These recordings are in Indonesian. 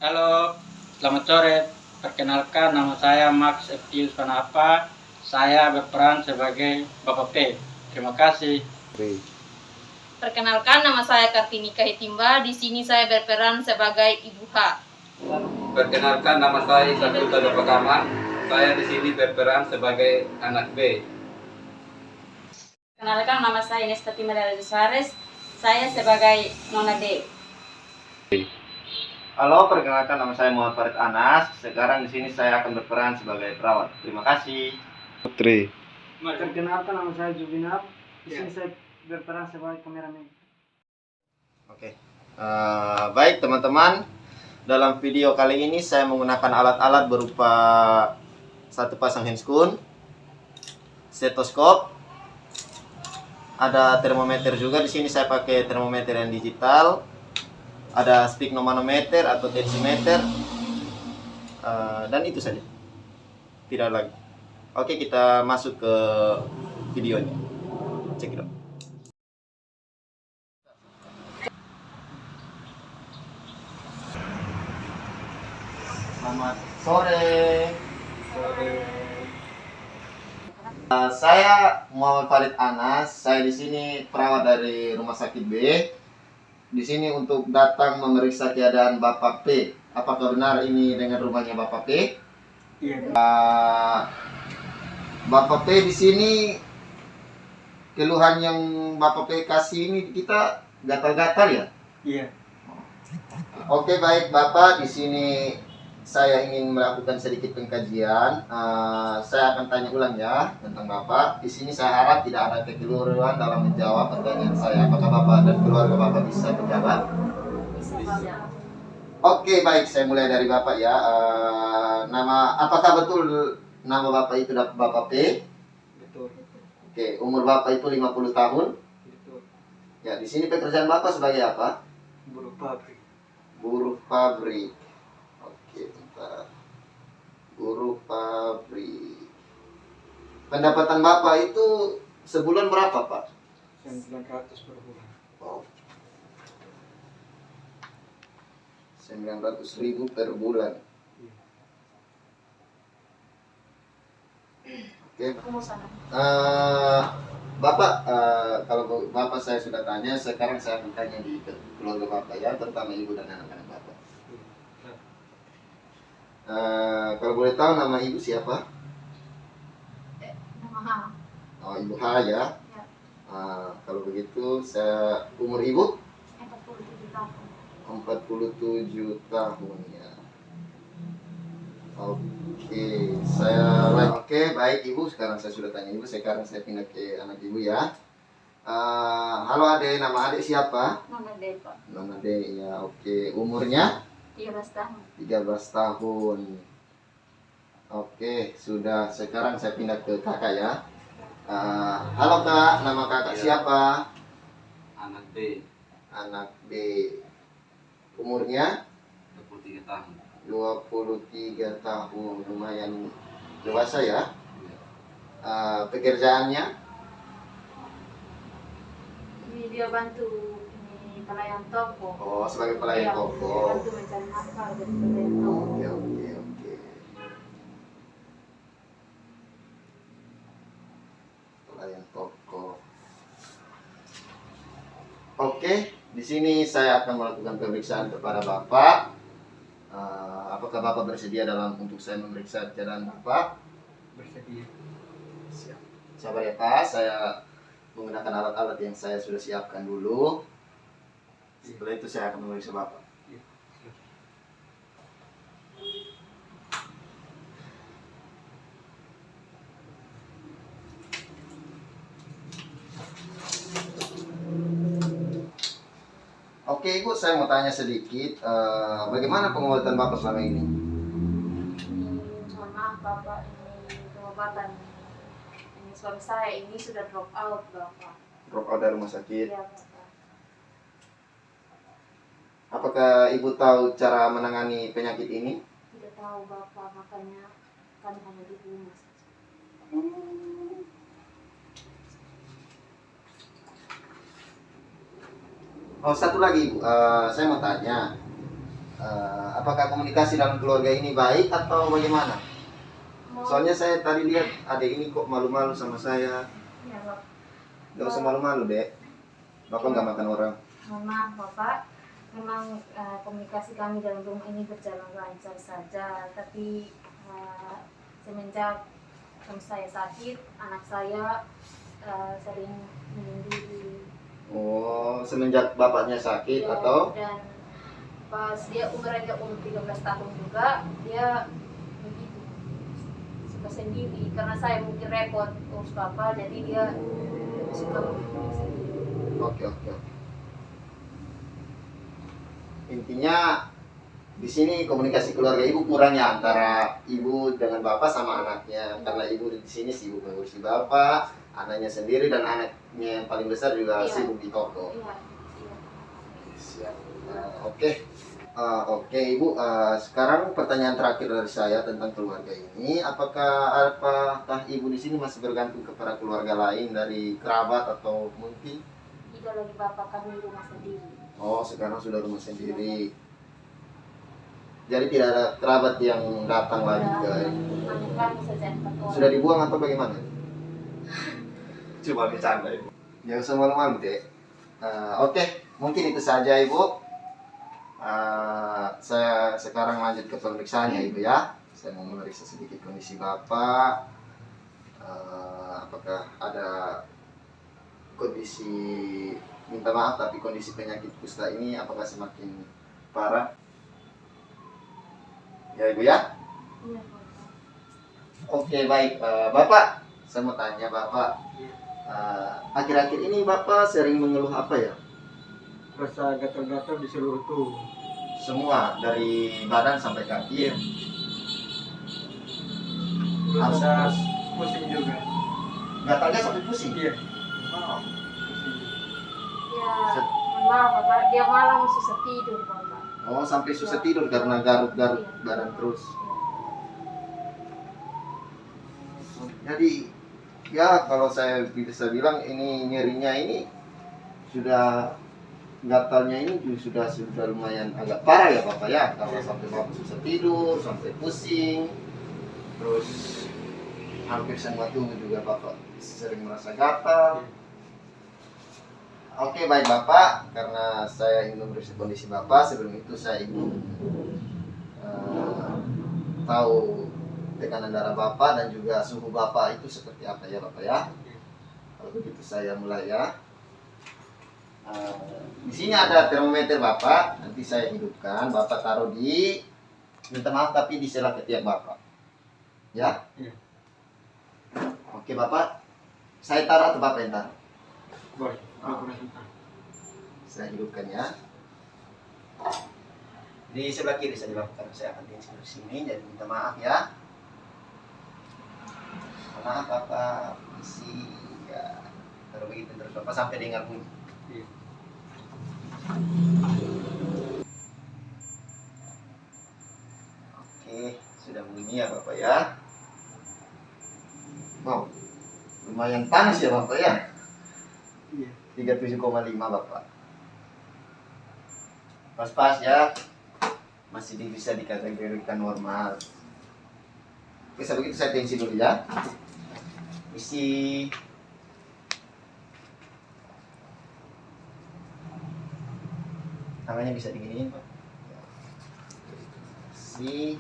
Halo, selamat sore. Perkenalkan, nama saya Max Eptius Panapa. Saya berperan sebagai Bapak P. Terima kasih. Perkenalkan, nama saya Kartini Kahitimba. Di sini saya berperan sebagai Ibu H. Perkenalkan, nama saya Sakuta Dopakaman. Saya di sini berperan sebagai anak B. Perkenalkan, nama saya Ines Fatima Dara Suarez. Saya sebagai Nona D. Halo, perkenalkan nama saya Muhammad Farid Anas. Sekarang di sini saya akan berperan sebagai perawat. Terima kasih. Putri. Perkenalkan, nama saya Jubinab. Di sini saya berperan sebagai kameramen. Oke. Baik teman-teman, dalam video kali ini saya menggunakan alat-alat berupa satu pasang handscoon, stetoskop, ada termometer juga. Di sini saya pakai termometer yang digital, ada sphygmomanometer atau tensimeter, dan itu saja, tidak lagi. Oke, kita masuk ke videonya. Cek it out. Selamat sore. Saya Muhammad Farid Anas. Saya di sini perawat dari Rumah Sakit B. Di sini untuk datang memeriksa keadaan Bapak P. Apakah benar ini dengan rumahnya Bapak P? Iya. Bapak P di sini keluhan yang Bapak P kasih ini kita gatal-gatal ya? Iya. Oke, baik Bapak, di sini saya ingin melakukan sedikit pengkajian. Saya akan tanya ulang ya tentang Bapak. Di sini saya harap tidak ada kekeliruan dalam menjawab pertanyaan saya. Apakah Bapak dan keluarga Bapak bisa menjawab? Bisa. Oke, baik, saya mulai dari Bapak ya. Apakah betul nama Bapak itu Bapak P? Betul. Oke, umur Bapak itu 50 tahun. Betul. Ya, di sini pekerjaan Bapak sebagai apa? Buruh pabrik. Buruh pabrik. Oke, bentar. Buruh pabrik. Pendapatan Bapak itu sebulan berapa, Pak? 900 per bulan. Oh. 900.000 per bulan. Oke. Bapak, kalau Bapak saya sudah tanya, sekarang saya akan tanya di keluarga Bapak ya, terutama ibu dan anak-anak Bapak. Kalau boleh tahu nama ibu siapa? Nama H. Oh, Ibu H ya. Ya. Kalau begitu, umur ibu 47 tahun. 47 tahun ya. Oke, baik Ibu. Sekarang saya sudah tanya Ibu. Sekarang saya pindah ke anak Ibu ya. Halo Ade, nama Ade siapa? Nona D, Pak. Nona D ya. Oke, umurnya 13 tahun. 13 tahun. Oke, sudah. Sekarang saya pindah ke kakak ya. Halo Kak, nama kakak siapa? Anak B. Anak B. Umurnya 23 tahun. 23 tahun, lumayan dewasa ya. Pekerjaannya Ini dia bantu ini pelayan toko. sebagai pelayan Iya, toko. dia bantu mencari nafkah dari pelayan toko. Oke. Pelayan toko. Oke, di sini saya akan melakukan pemeriksaan kepada Bapak. Apakah Bapak bersedia untuk saya memeriksa keadaan Bapak? Bersedia. Siap. Sabar ya Pak, saya menggunakan alat-alat yang saya sudah siapkan dulu. Setelah itu saya akan memeriksa Bapak. Iya. Oke Ibu, saya mau tanya sedikit, bagaimana pengobatan Bapak selama ini? Mohon maaf Bapak, ini pengobatan ini suami saya ini sudah drop out Bapak. Drop out dari rumah sakit. Iya Bapak. Apakah Ibu tahu cara menangani penyakit ini? Tidak tahu Bapak, makanya kami hanya di rumah saja. Oh, satu lagi Ibu, saya mau tanya, apakah komunikasi dalam keluarga ini baik atau bagaimana? Soalnya saya tadi lihat adik ini kok malu-malu sama saya. Ya, Bapak. Gak usah malu-malu, Dek. Bapak nggak makan orang. Mohon maaf Bapak, memang komunikasi kami dalam rumah ini berjalan lancar saja, tapi semenjak saya sakit, anak saya sering menyendiri. Oh, semenjak bapaknya sakit Ya, atau? dan pas dia umurnya umur 13 tahun juga, dia begitu suka sendiri karena saya mungkin repot urus bapak, jadi dia suka sendiri. Oke. Intinya di sini komunikasi keluarga ibu kurang ya antara ibu dengan bapak sama anaknya. Karena ibu di sini sibuk mengurusi bapak, anaknya sendiri dan anaknya yang paling besar juga Iya. sibuk di toko. Iya. Siap. Oke ibu. Sekarang pertanyaan terakhir dari saya tentang keluarga ini. Apakah ibu di sini masih bergantung kepada keluarga lain dari kerabat atau mungkin? Tidak lagi bapak, kami rumah sendiri. Oh, sekarang sudah rumah sendiri. Jadi tidak ada kerabat yang datang lagi guys. Hanya kami saja 4 orang. Sudah dibuang atau bagaimana? Coba bercanda ibu. Jangan usah malu-malu deh. Oke, mungkin itu saja ibu. Saya sekarang lanjut ke pemeriksaan ya ibu ya. Saya mau memeriksa sedikit kondisi bapak. Apakah ada kondisi, minta maaf tapi kondisi penyakit kusta ini apakah semakin parah? Ya ibu ya. Iya, Bapak. Oke baik. Bapak, saya mau tanya bapak. Akhir-akhir ini bapak sering mengeluh apa ya? Rasa gatal-gatal di seluruh tubuh. Semua dari badan sampai kaki. Iya. Rasa pusing juga. Gatalnya sampai pusing. Iya. Oh. Ya, mohon maaf Bapak, dia malam susah tidur Bapak. Oh, sampai susah tidur karena garuk-garuk Iya. badan terus. Iya. Jadi ya kalau saya bisa bilang ini nyerinya ini sudah gatalnya ini sudah lumayan agak parah ya Bapak ya, kalau sampai Bapak susah tidur, sampai pusing, terus hampir semua tubuh juga Bapak sering merasa gatal. Oke baik Bapak, karena saya ingin memeriksa kondisi Bapak, sebelum itu saya ingin tahu tekanan darah Bapak dan juga suhu Bapak itu seperti apa ya Bapak ya. Kalau begitu saya mulai ya. Di sini ada termometer Bapak, nanti saya hidupkan, Bapak taruh di, minta maaf tapi di sela ketiak Bapak. Ya? Iya. Oke Bapak, saya taruh atau Bapak yang taruh? Boleh. Aku rasa. Saya hidupkan ya. Di sebelah kiri saja Bapak, karena saya akan tinggal di sini, jadi minta maaf ya. Maaf Bapak, isi ya. Taruh begitu terus Bapak sampai dengar bunyi. Iya. Oke, sudah bunyi ya Bapak ya. Wow, lumayan panas ya Bapak ya. Iya. 37,5 Bapak. Pas-pas ya. Masih bisa dikategorikan normal. Oke, begitu saya tensi dulu ya. Isi. Tangannya bisa diginiin Pak. Isi.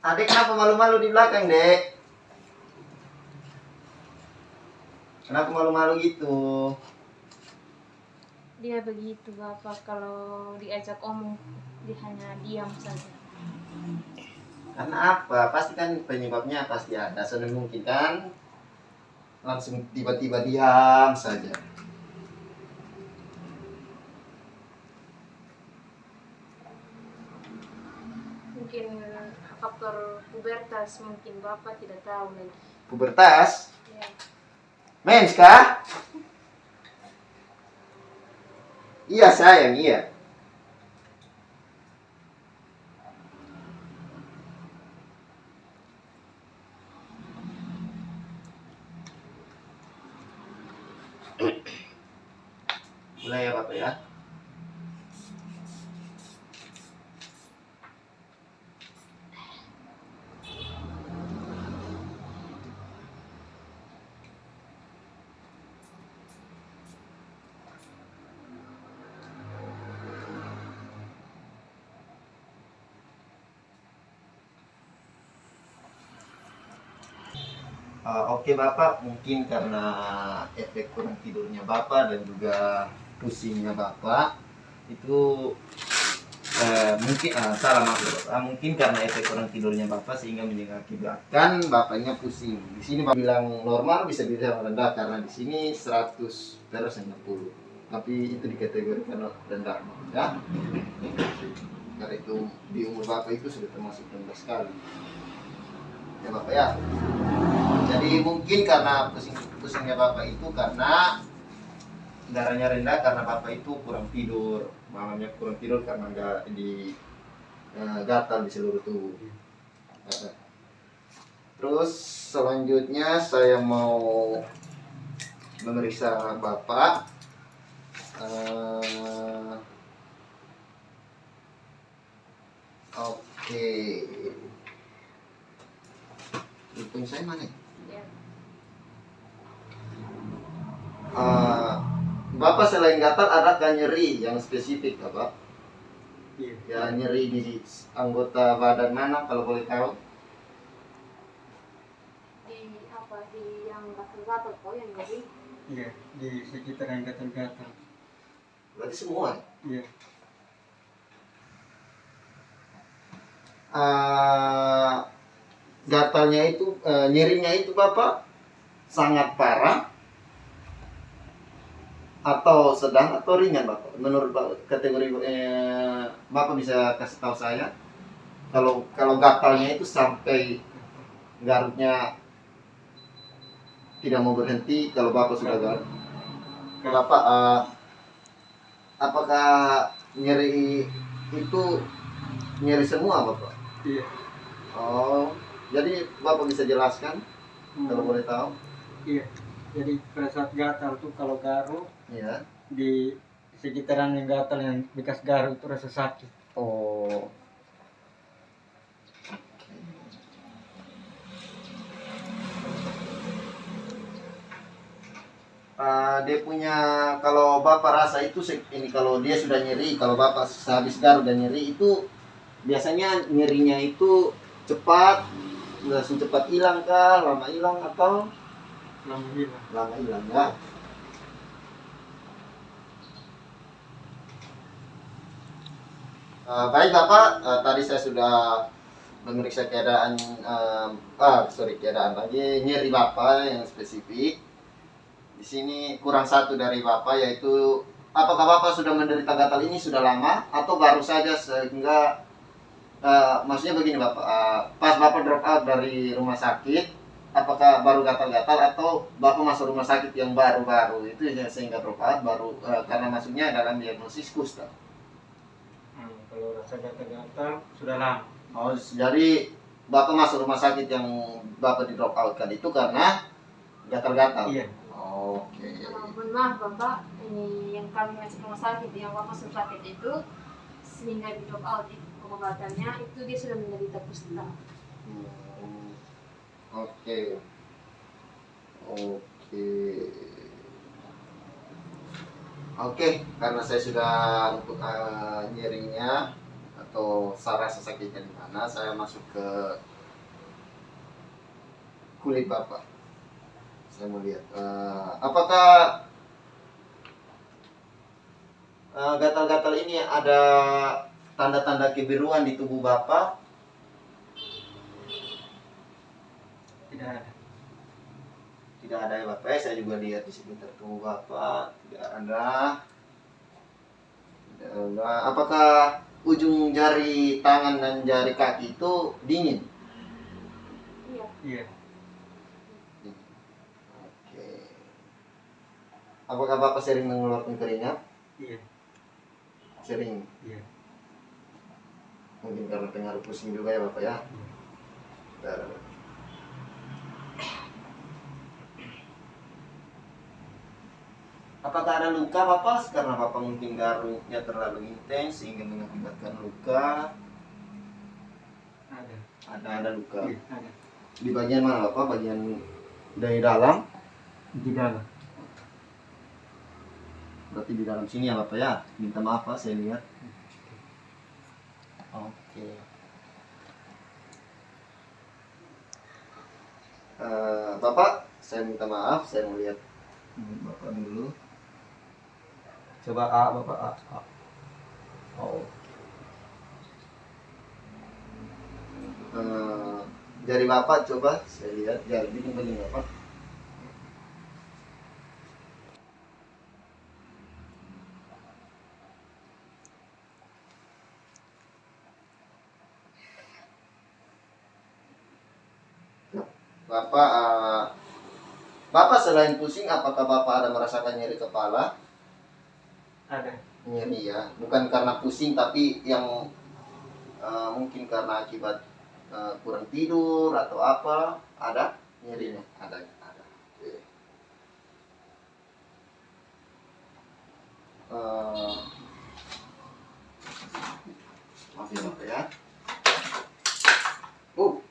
Adek kenapa malu-malu di belakang, Dek? Kenapa malu-malu gitu? Dia begitu Bapak, kalau diajak omong dia hanya diam saja. Karena apa? Pasti kan penyebabnya pasti ada. Soalnya mungkin kan langsung tiba-tiba diam saja. Mungkin faktor pubertas, mungkin Bapak tidak tahu lagi. Pubertas? Ya. Mens kah? Iya sayang, iya. Mulai ya Bapak ya. Oke Bapak, mungkin karena efek kurang tidurnya Bapak dan juga pusingnya Bapak itu mungkin salah maksud Bapak. Mungkin karena efek kurang tidurnya Bapak sehingga mengakibatkan Bapaknya pusing. Di sini Bapak bilang normal, bisa bilang rendah karena di sini 100/90. Tapi itu dikategorikan rendah ya. Karena itu di umur Bapak itu sudah termasuk rendah sekali. Ya Bapak ya. Jadi mungkin karena pusingnya Bapak itu karena darahnya rendah karena Bapak itu kurang tidur, malamnya kurang tidur karena nggak di gatal di seluruh tubuh. Terus selanjutnya saya mau memeriksa Bapak. Oke. Hitung saya mana? Ya. Bapak selain gatal adakah nyeri yang spesifik Bapak? Iya. Ya nyeri di anggota badan mana kalau boleh tahu? Di apa di yang gatal-gatal kok yang jadi Iya, di sekitar yang gatal-gatal. Berarti semua. Iya. Gatalnya itu nyerinya itu Bapak sangat parah atau sedang atau ringan Bapak? Menurut Bapak, kategori Bapak bisa kasih tahu saya kalau gatalnya itu sampai garutnya tidak mau berhenti kalau Bapak sudah garut. Bapak apakah nyeri itu nyeri semua Bapak? Iya. Oh, jadi Bapak bisa jelaskan kalau boleh tahu? Iya. Jadi pada saat gatal tuh kalau garuk Iya. di sekitaran yang gatal yang bekas garuk itu rasa sakit. Oh. Dia punya kalau Bapak rasa itu ini kalau dia sudah nyeri, kalau Bapak habis garuk dan nyeri itu biasanya nyerinya itu cepat, langsung cepat hilang kah, lama hilang atau Lama hilang. lama hilang ya? Baik Bapak, tadi saya sudah memeriksa keadaan keadaan lagi nyeri Bapak yang spesifik. Di sini kurang satu dari Bapak yaitu apakah Bapak sudah menderita gatal ini sudah lama atau baru saja sehingga maksudnya begini Bapak, pas Bapak drop out dari rumah sakit apakah baru gatal-gatal atau Bapak masuk rumah sakit yang baru-baru itu ya sehingga drop out baru karena masuknya dalam diagnosis kusta. Kalau rasa gatal-gatal sudah lama. Oh, jadi Bapak masuk rumah sakit yang Bapak di drop out kan itu karena gatal-gatal. Iya. Oke. mohon maaf Bapak, ini yang kami masuk rumah sakit yang Bapak masuk sakit itu sehingga di drop out pengobatannya itu dia sudah menderita kusta. Oke. Oke. Oke, karena saya sudah untuk nyerinya atau rasa sakitnya di mana, saya masuk ke kulit Bapak. Saya mau lihat apakah gatal-gatal ini ada tanda-tanda kebiruan di tubuh Bapak? Tidak ada. Tidak ada ya Bapak, saya juga lihat di sekitar tubuh Bapak tidak ada. Tidak ada. Apakah ujung jari tangan dan jari kaki itu dingin? Iya. Iya. Oke. Apakah Bapak sering mengeluarkan keringat? Iya. Sering. Iya. Mungkin karena pengaruh pusing juga ya Bapak ya. Bentar. Apakah ada luka Bapak? Karena Bapak mungkin garuknya terlalu intens sehingga mengakibatkan luka. Ada. Ada luka. Iya, ada. Di bagian mana Bapak? Bagian dari dalam? Di dalam. Berarti di dalam sini ya Bapak ya. Minta maaf Pak, saya lihat. Oke. Bapak, saya minta maaf, saya mau lihat Bapak dulu. Coba A, Bapak A. Oh. Jari Bapak coba saya lihat jari kembali Bapak. Bapak selain pusing, apakah Bapak ada merasakan nyeri kepala? Ada. Nyeri ya, bukan karena pusing tapi yang mungkin karena akibat kurang tidur atau apa? Ada nyerinya? Ada. Oke. Maaf ya Bapak ya.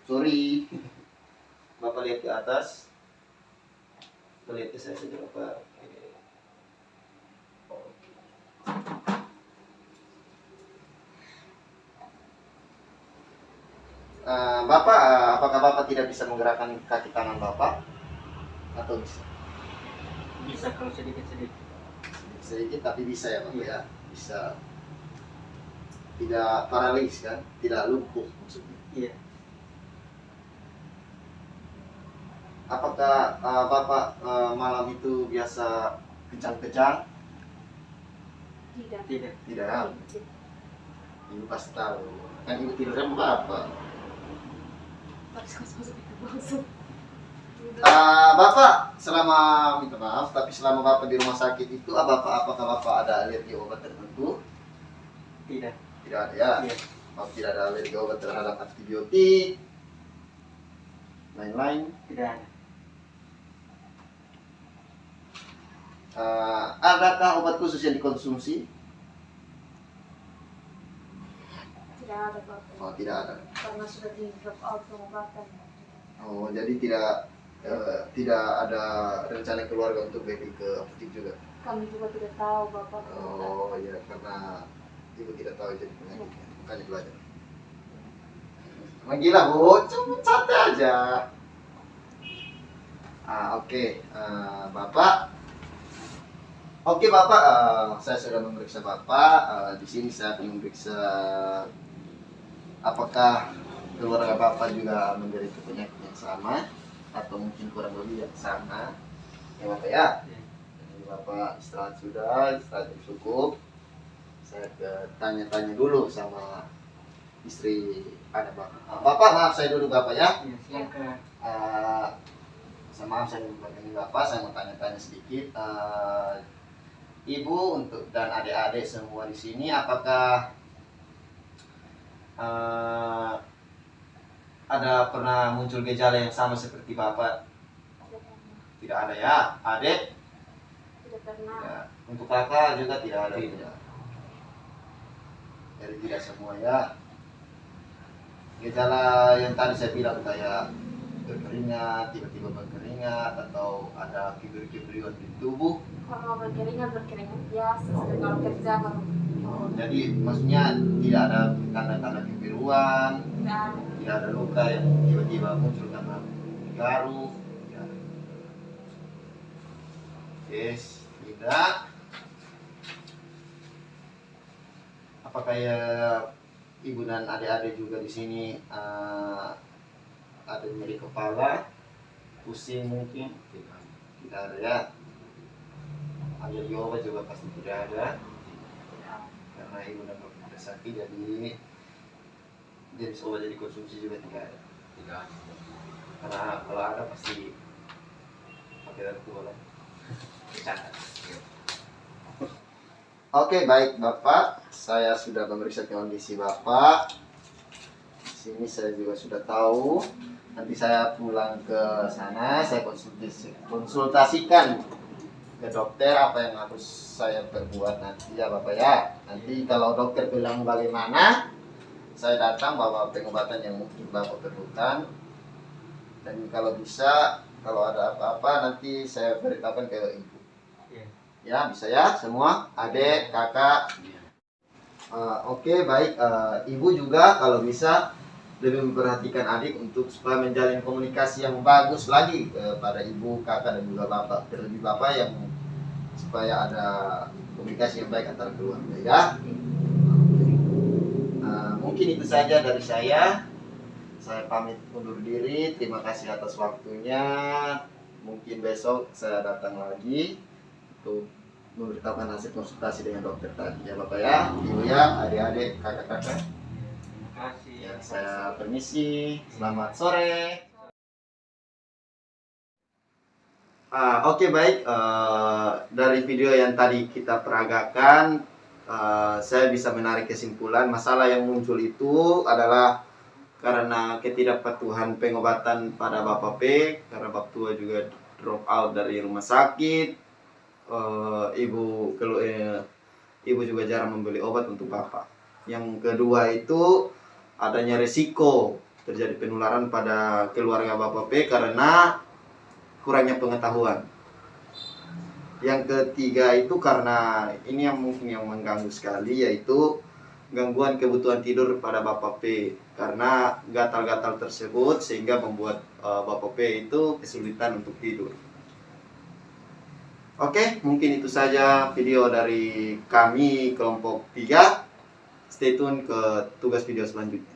Sorry. Bapak lihat ke atas. Bapak lihat ke saya saja Bapak. Bapak, apakah Bapak tidak bisa menggerakkan kaki tangan Bapak? Atau bisa? Bisa kalau sedikit-sedikit. Sedikit tapi bisa ya Bapak ya? Bisa. Tidak paralis kan? Tidak lumpuh maksudnya? Iya. Apakah Bapak malam itu biasa kejang-kejang? Tidak. Tidak. Ibu pasti tahu. Kan ibu tidurnya Bapak. Bapak selama minta maaf, tapi selama Bapak di rumah sakit itu, apakah Bapak ada alergi obat tertentu? Tidak. Tidak ada ya? Iya. Bapak tidak ada alergi obat terhadap antibiotik, lain-lain? Tidak ada. Adakah obat khusus yang dikonsumsi? Tidak ada Bapak. Oh, tidak ada. Karena sudah di drop out pengobatan. Oh, jadi tidak ada rencana keluarga untuk pergi ke apotek juga? Kami juga tidak tahu Bapak. Oh ya, karena ibu tidak tahu jadi penyakitnya, makanya belajar. Gila Bu, cuma santai aja. Oke. Bapak. Oke Bapak, saya sudah memeriksa Bapak. Di sini saya akan memeriksa apakah keluarga Bapak juga menderita penyakit yang sama atau mungkin kurang lebih yang sama. Ya Bapak ya. Jadi Bapak istirahat sudah, istirahat yang cukup. Saya tanya-tanya dulu sama istri anak Bapak. Bapak maaf saya dulu Bapak ya. Iya, silakan. Maaf saya menghubungi Bapak, saya mau tanya-tanya sedikit. Ibu untuk dan adik-adik semua di sini, apakah ada pernah muncul gejala yang sama seperti Bapak? Tidak ada ya, adik? Tidak pernah. Ya. Untuk kakak juga tidak ada. Tidak. Jadi tidak semua ya. Gejala yang tadi saya bilang kayak berkeringat, tiba-tiba berkeringat atau ada kibir-kibirian di tubuh. Kalau berkeringat biasa, kalau kerja baru. Oh, jadi maksudnya tidak ada tanda-tanda kebiruan, tidak ada luka yang tiba-tiba muncul karena garuk. Ya. Yes, tidak. Apakah ya ibu dan adik-adik juga di sini ada nyeri kepala, pusing mungkin? Tidak ada ya. Alergi obat juga pasti tidak ada. Karena ibu dan bapak sudah sakit, jadi jenis obat yang dikonsumsi juga tidak ada. Tidak. Karena kalau ada pasti pakai narkoba lah. Oke, baik Bapak, saya sudah memeriksa kondisi Bapak. Di sini saya juga sudah tahu. Nanti saya pulang ke sana, saya konsultasikan ke dokter apa yang harus saya perbuat nanti ya Bapak ya. Nanti kalau dokter bilang bagaimana, saya datang bawa pengobatan yang mungkin Bapak perlukan. Dan kalau bisa, kalau ada apa-apa nanti saya beritahukan ke Ibu. Ya, bisa ya semua, adik, kakak. Oke, baik. Ibu juga kalau bisa lebih memperhatikan adik untuk supaya menjalin komunikasi yang bagus lagi kepada ibu, kakak, dan juga bapak. Terlebih bapak yang supaya ada komunikasi yang baik antara keluarga ya. Mungkin itu saja dari saya. Saya pamit undur diri. Terima kasih atas waktunya. Mungkin besok saya datang lagi untuk memberitahukan hasil konsultasi dengan dokter tadi ya Bapak ya, Ibu ya, adik-adik, kakak-kakak. Terima kasih. Ya, saya permisi. Selamat sore. Oke, baik. Dari video yang tadi kita peragakan, saya bisa menarik kesimpulan masalah yang muncul itu adalah karena ketidakpatuhan pengobatan pada Bapak P, karena Bapak tua juga drop out dari rumah sakit. Ibu juga jarang membeli obat untuk Bapak. Yang kedua itu adanya resiko terjadi penularan pada keluarga Bapak P karena kurangnya pengetahuan. Yang ketiga itu karena ini yang mungkin yang mengganggu sekali, yaitu gangguan kebutuhan tidur pada Bapak P karena gatal-gatal tersebut sehingga membuat Bapak P itu kesulitan untuk tidur. Oke, mungkin itu saja video dari kami kelompok 3. Stay tune ke tugas video selanjutnya.